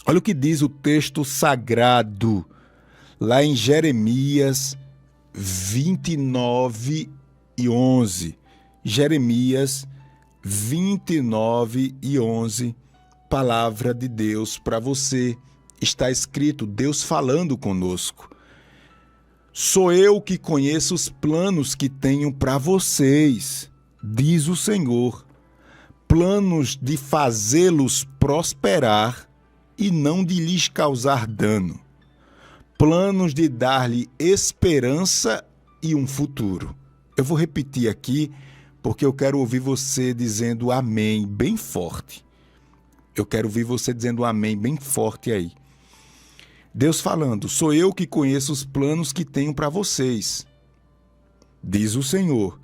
Olha o que diz o texto sagrado, lá em Jeremias 29:11. Jeremias 29:11, palavra de Deus para você. Está escrito, Deus falando conosco. Sou eu que conheço os planos que tenho para vocês, diz o Senhor. Planos de fazê-los prosperar e não de lhes causar dano. Planos de dar-lhe esperança e um futuro. Eu vou repetir aqui, porque eu quero ouvir você dizendo amém bem forte. Eu quero ouvir você dizendo amém bem forte aí. Deus falando, sou eu que conheço os planos que tenho para vocês, diz o Senhor.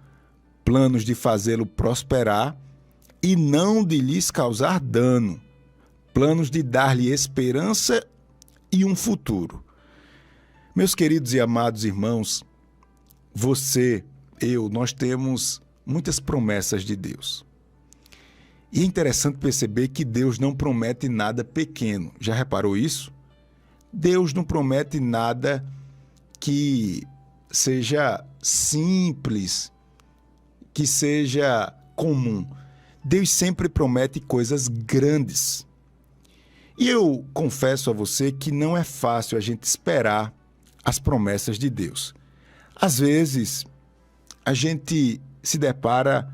Planos de fazê-lo prosperar e não de lhes causar dano. Planos de dar-lhe esperança e um futuro. Meus queridos e amados irmãos, você, nós temos muitas promessas de Deus. E é interessante perceber que Deus não promete nada pequeno. Já reparou isso? Deus não promete nada que seja simples, que seja comum. Deus sempre promete coisas grandes. E eu confesso a você que não é fácil a gente esperar as promessas de Deus. Às vezes, a gente se depara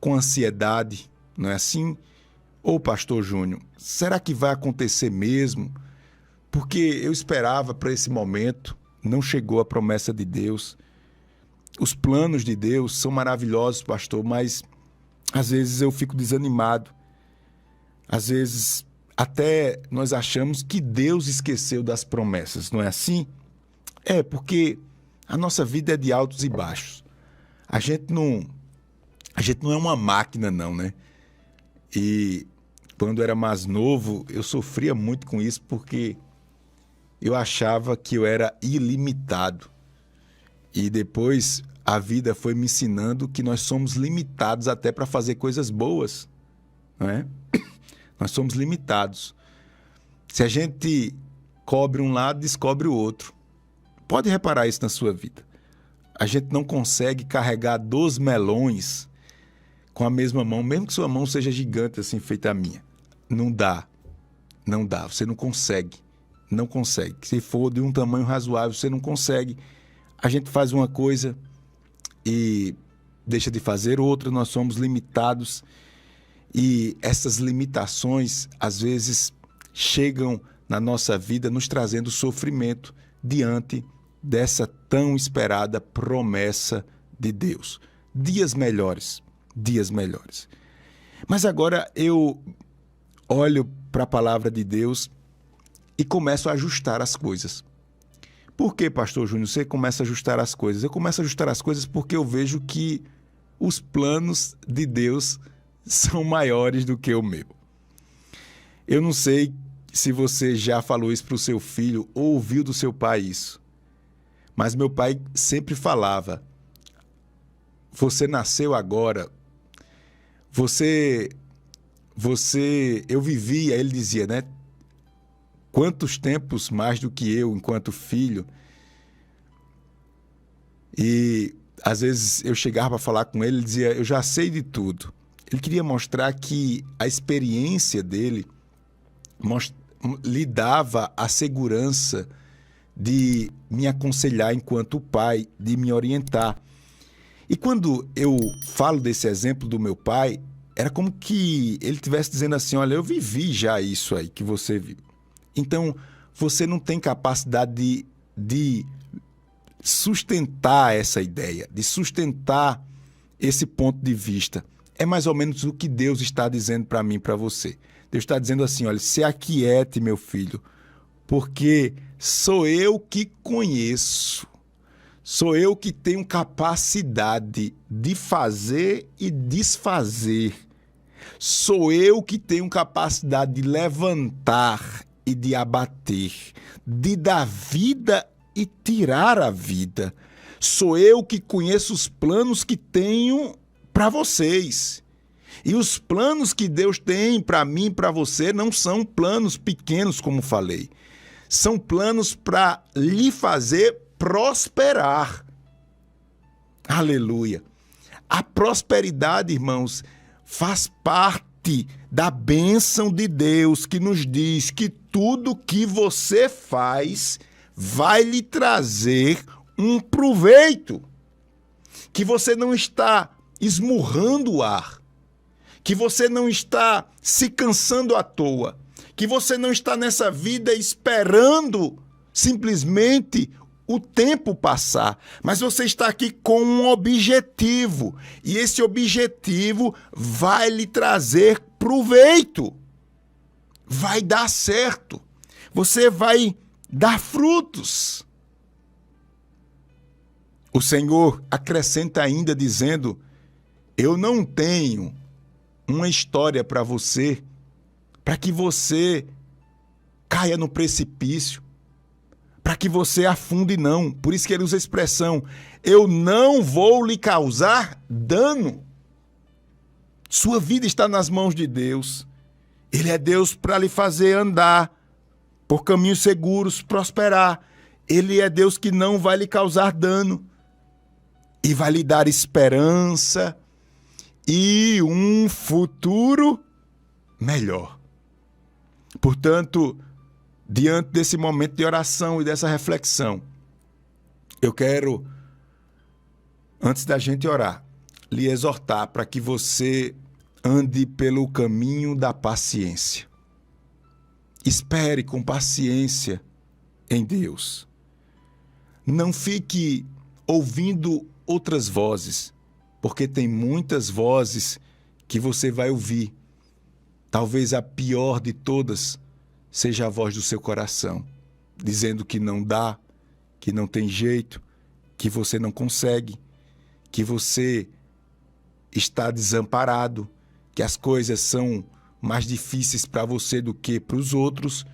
com ansiedade, não é assim? Ô, pastor Júnior, será que vai acontecer mesmo? Porque eu esperava para esse momento, não chegou a promessa de Deus. Os planos de Deus são maravilhosos, pastor, mas às vezes eu fico desanimado. Às vezes até nós achamos que Deus esqueceu das promessas, não é assim? É, porque a nossa vida é de altos e baixos. A gente não é uma máquina não, né? E quando era mais novo, eu sofria muito com isso porque eu achava que eu era ilimitado. E depois a vida foi me ensinando que nós somos limitados até para fazer coisas boas, não é? Nós somos limitados. Se a gente cobre um lado, descobre o outro. Pode reparar isso na sua vida. A gente não consegue carregar 2 melões com a mesma mão, mesmo que sua mão seja gigante, assim, feita a minha. Não dá. Não dá. Você não consegue. Não consegue. Se for de um tamanho razoável, você não consegue. A gente faz uma coisa e deixa de fazer outra. Nós somos limitados. E essas limitações, às vezes, chegam na nossa vida nos trazendo sofrimento diante dessa tão esperada promessa de Deus. Dias melhores, dias melhores. Mas agora eu olho para a palavra de Deus e começo a ajustar as coisas. Por que, pastor Júnior, você começa a ajustar as coisas? Eu começo a ajustar as coisas porque eu vejo que os planos de Deus são maiores do que o meu. Eu não sei se você já falou isso para o seu filho ou ouviu do seu pai isso, mas meu pai sempre falava, você nasceu agora, eu vivia, ele dizia, né? Quantos tempos mais do que eu enquanto filho? E às vezes eu chegava para falar com ele, ele dizia, eu já sei de tudo. Ele queria mostrar que a experiência dele lhe dava a segurança de me aconselhar enquanto pai, de me orientar. E quando eu falo desse exemplo do meu pai, era como que ele estivesse dizendo assim, olha, eu vivi já isso aí que você viu. Então, você não tem capacidade de sustentar essa ideia, de sustentar esse ponto de vista. É mais ou menos o que Deus está dizendo para mim e para você. Deus está dizendo assim, olha, se aquiete, meu filho, porque sou eu que conheço, sou eu que tenho capacidade de fazer e desfazer. Sou eu que tenho capacidade de levantar e de abater, de dar vida e tirar a vida. Sou eu que conheço os planos que tenho para vocês. E os planos que Deus tem para mim e para você não são planos pequenos, como falei. São planos para lhe fazer prosperar. Aleluia. A prosperidade, irmãos, faz parte da bênção de Deus, que nos diz que tudo que você faz vai lhe trazer um proveito. Que você não está esmurrando o ar, que você não está se cansando à toa, que você não está nessa vida esperando simplesmente o tempo passar, mas você está aqui com um objetivo, e esse objetivo vai lhe trazer proveito, vai dar certo, você vai dar frutos. O Senhor acrescenta ainda dizendo: eu não tenho uma história para você, para que você caia no precipício, para que você afunde, não. Por isso que ele usa a expressão: eu não vou lhe causar dano. Sua vida está nas mãos de Deus. Ele é Deus para lhe fazer andar por caminhos seguros, prosperar. Ele é Deus que não vai lhe causar dano e vai lhe dar esperança e um futuro melhor. Portanto, diante desse momento de oração e dessa reflexão, eu quero, antes da gente orar, lhe exortar para que você ande pelo caminho da paciência. Espere com paciência em Deus. Não fique ouvindo outras vozes, porque tem muitas vozes que você vai ouvir. Talvez a pior de todas seja a voz do seu coração, dizendo que não dá, que não tem jeito, que você não consegue, que você está desamparado, que as coisas são mais difíceis para você do que para os outros.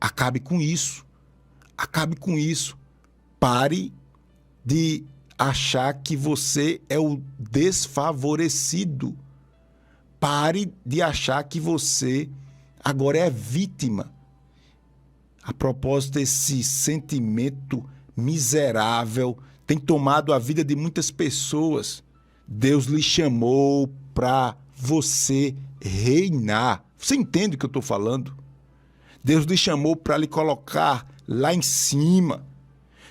Acabe com isso. Acabe com isso. Pare de achar que você é o desfavorecido. Pare de achar que você agora é vítima. A propósito, esse sentimento miserável tem tomado a vida de muitas pessoas. Deus lhe chamou para você reinar. Você entende o que eu estou falando? Deus lhe chamou para lhe colocar lá em cima.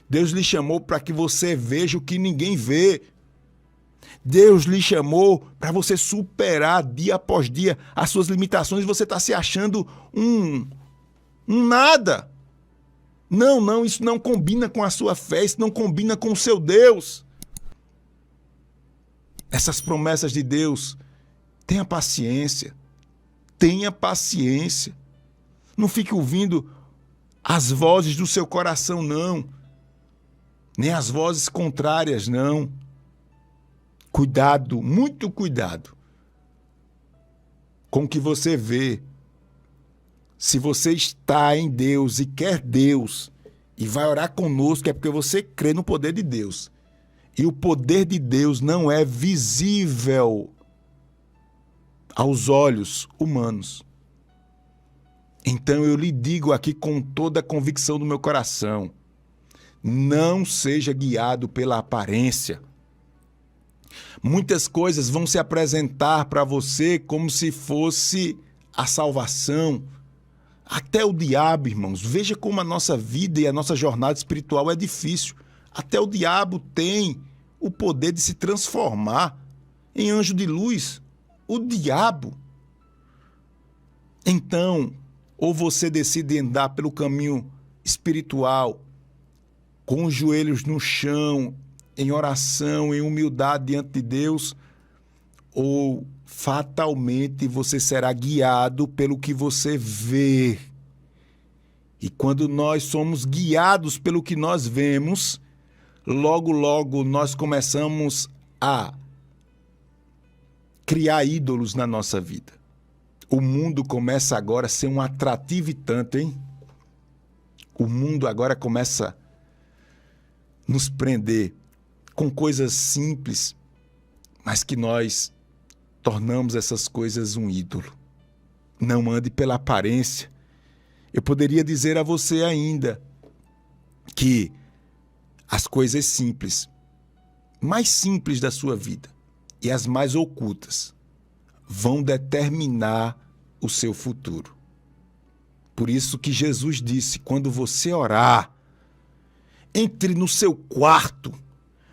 Deus lhe chamou para que você veja o que ninguém vê. Deus lhe chamou para você superar dia após dia as suas limitações e você está se achando um nada. Não, isso não combina com a sua fé, isso não combina com o seu Deus. Essas promessas de Deus, tenha paciência. Tenha paciência. Não fique ouvindo as vozes do seu coração, não. Nem as vozes contrárias, não. Cuidado, muito cuidado com o que você vê. Se você está em Deus e quer Deus e vai orar conosco, é porque você crê no poder de Deus. E o poder de Deus não é visível aos olhos humanos. Então eu lhe digo aqui com toda a convicção do meu coração: não seja guiado pela aparência. Muitas coisas vão se apresentar para você como se fosse a salvação. Até o diabo, irmãos, veja como a nossa vida e a nossa jornada espiritual é difícil. Até o diabo tem o poder de se transformar em anjo de luz. O diabo. Então, ou você decide andar pelo caminho espiritual, com os joelhos no chão, em oração, em humildade diante de Deus, ou fatalmente você será guiado pelo que você vê. E quando nós somos guiados pelo que nós vemos, logo, logo nós começamos a criar ídolos na nossa vida. O mundo começa agora a ser um atrativo e tanto, hein? O mundo agora começa a nos prender com coisas simples, mas que nós tornamos essas coisas um ídolo. Não ande pela aparência. Eu poderia dizer a você ainda que as coisas simples, mais simples da sua vida e as mais ocultas, vão determinar o seu futuro. Por isso que Jesus disse, quando você orar, entre no seu quarto,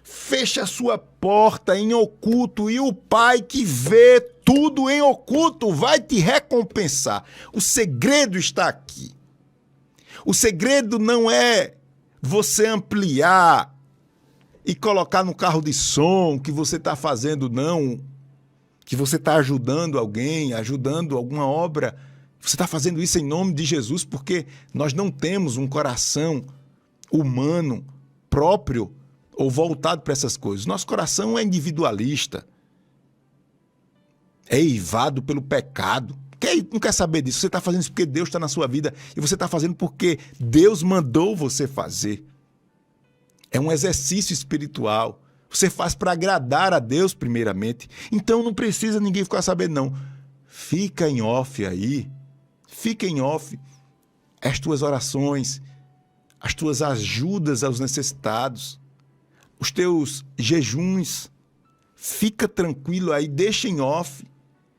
feche a sua porta em oculto e o Pai que vê tudo em oculto vai te recompensar. O segredo está aqui. O segredo não é você ampliar e colocar no carro de som que você está fazendo, não. Que você está ajudando alguém, ajudando alguma obra. Você está fazendo isso em nome de Jesus porque nós não temos um coração humano próprio ou voltado para essas coisas. Nosso coração é individualista. É eivado pelo pecado. Não quer saber disso. Você está fazendo isso porque Deus está na sua vida e você está fazendo porque Deus mandou você fazer. É um exercício espiritual. Você faz para agradar a Deus primeiramente. Então não precisa ninguém ficar sabendo, não. Fica em off aí. Fica em off as tuas orações, as tuas ajudas aos necessitados, os teus jejuns. Fica tranquilo aí, deixa em off.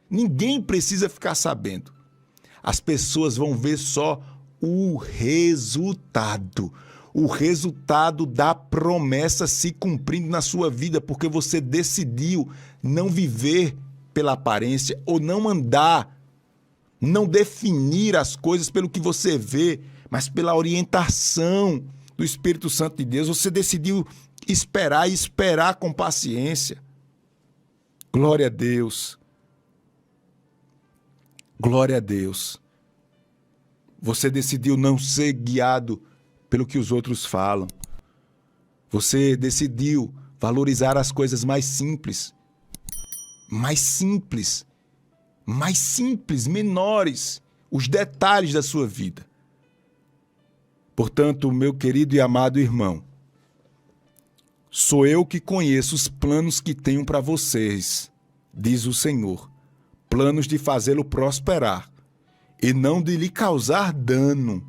Ninguém precisa ficar sabendo. As pessoas vão ver só o resultado da promessa se cumprindo na sua vida, porque você decidiu não viver pela aparência ou não andar, não definir as coisas pelo que você vê, mas pela orientação do Espírito Santo de Deus. Você decidiu esperar e esperar com paciência. Glória a Deus. Glória a Deus. Você decidiu não ser guiado pelo que os outros falam. Você decidiu valorizar as coisas mais simples, menores, os detalhes da sua vida. Portanto, meu querido e amado irmão, sou eu que conheço os planos que tenho para vocês, diz o Senhor, planos de fazê-lo prosperar e não de lhe causar dano,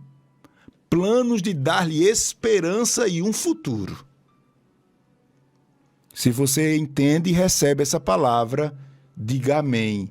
planos de dar-lhe esperança e um futuro. Se você entende e recebe essa palavra, diga amém.